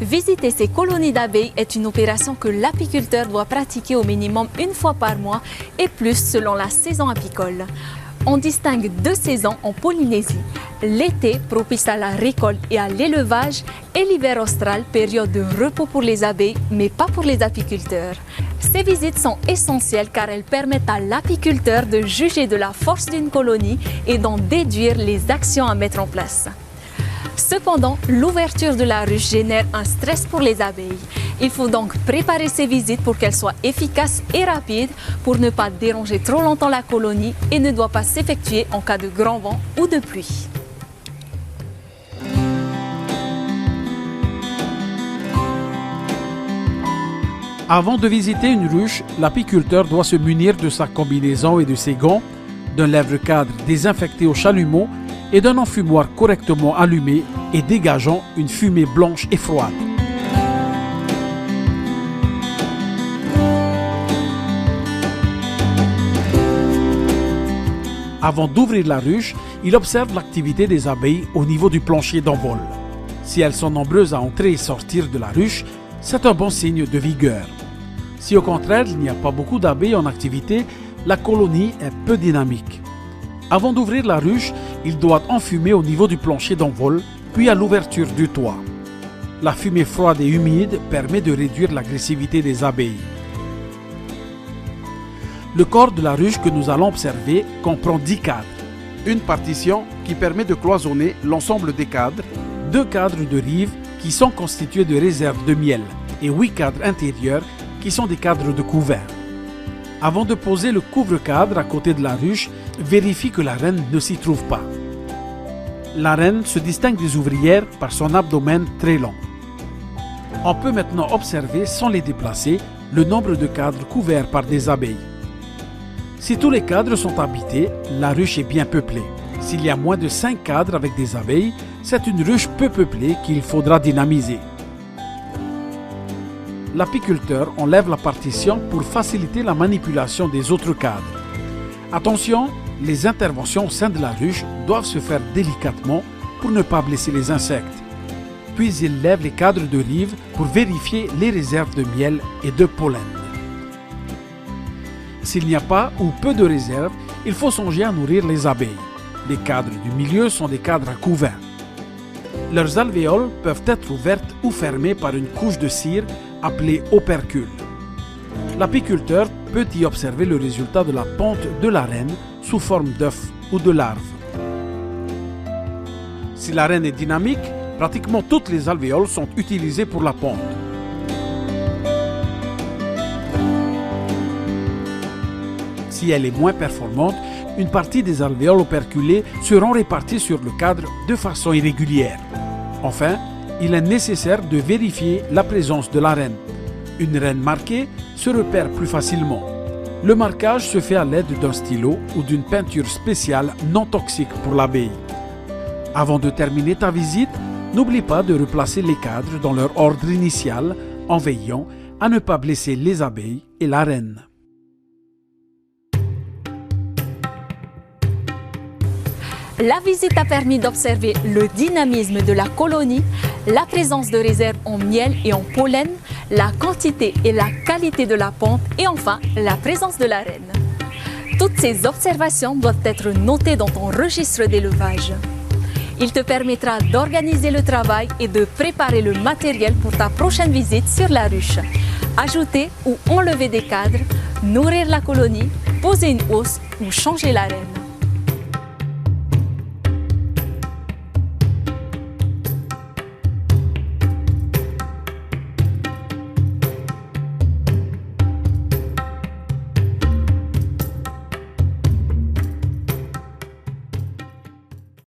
Visiter ces colonies d'abeilles est une opération que l'apiculteur doit pratiquer au minimum une fois par mois et plus selon la saison apicole. On distingue deux saisons en Polynésie. L'été, propice à la récolte et à l'élevage, et l'hiver austral, période de repos pour les abeilles, mais pas pour les apiculteurs. Ces visites sont essentielles car elles permettent à l'apiculteur de juger de la force d'une colonie et d'en déduire les actions à mettre en place. Cependant, l'ouverture de la ruche génère un stress pour les abeilles. Il faut donc préparer ces visites pour qu'elles soient efficaces et rapides pour ne pas déranger trop longtemps la colonie et ne doit pas s'effectuer en cas de grand vent ou de pluie. Avant de visiter une ruche, l'apiculteur doit se munir de sa combinaison et de ses gants, d'un lèvre-cadre désinfecté au chalumeau et d'un enfumoir correctement allumé et dégageant une fumée blanche et froide. Avant d'ouvrir la ruche, il observe l'activité des abeilles au niveau du plancher d'envol. Si elles sont nombreuses à entrer et sortir de la ruche, c'est un bon signe de vigueur. Si au contraire il n'y a pas beaucoup d'abeilles en activité, la colonie est peu dynamique. Avant d'ouvrir la ruche, il doit enfumer au niveau du plancher d'envol, puis à l'ouverture du toit. La fumée froide et humide permet de réduire l'agressivité des abeilles. Le corps de la ruche que nous allons observer comprend 10 cadres. Une partition qui permet de cloisonner l'ensemble des cadres, 2 cadres de rives qui sont constitués de réserves de miel et 8 cadres intérieurs qui sont des cadres de couvert. Avant de poser le couvre-cadre à côté de la ruche, vérifie que la reine ne s'y trouve pas. La reine se distingue des ouvrières par son abdomen très long. On peut maintenant observer, sans les déplacer, le nombre de cadres couverts par des abeilles. Si tous les cadres sont habités, la ruche est bien peuplée. S'il y a moins de 5 cadres avec des abeilles, c'est une ruche peu peuplée qu'il faudra dynamiser. L'apiculteur enlève la partition pour faciliter la manipulation des autres cadres. Attention, les interventions au sein de la ruche doivent se faire délicatement pour ne pas blesser les insectes. Puis il lève les cadres de rive pour vérifier les réserves de miel et de pollen. S'il n'y a pas ou peu de réserves, il faut songer à nourrir les abeilles. Les cadres du milieu sont des cadres à couvert. Leurs alvéoles peuvent être ouvertes ou fermées par une couche de cire appelée opercule. L'apiculteur peut y observer le résultat de la ponte de la reine sous forme d'œuf ou de larve. Si la reine est dynamique, pratiquement toutes les alvéoles sont utilisées pour la ponte. Si elle est moins performante, une partie des alvéoles operculées seront réparties sur le cadre de façon irrégulière. Enfin, il est nécessaire de vérifier la présence de la reine. Une reine marquée se repère plus facilement. Le marquage se fait à l'aide d'un stylo ou d'une peinture spéciale non toxique pour l'abeille. Avant de terminer ta visite, n'oublie pas de replacer les cadres dans leur ordre initial en veillant à ne pas blesser les abeilles et la reine. La visite a permis d'observer le dynamisme de la colonie, la présence de réserves en miel et en pollen, la quantité et la qualité de la ponte et enfin la présence de la reine. Toutes ces observations doivent être notées dans ton registre d'élevage. Il te permettra d'organiser le travail et de préparer le matériel pour ta prochaine visite sur la ruche. Ajouter ou enlever des cadres, nourrir la colonie, poser une housse ou changer la reine.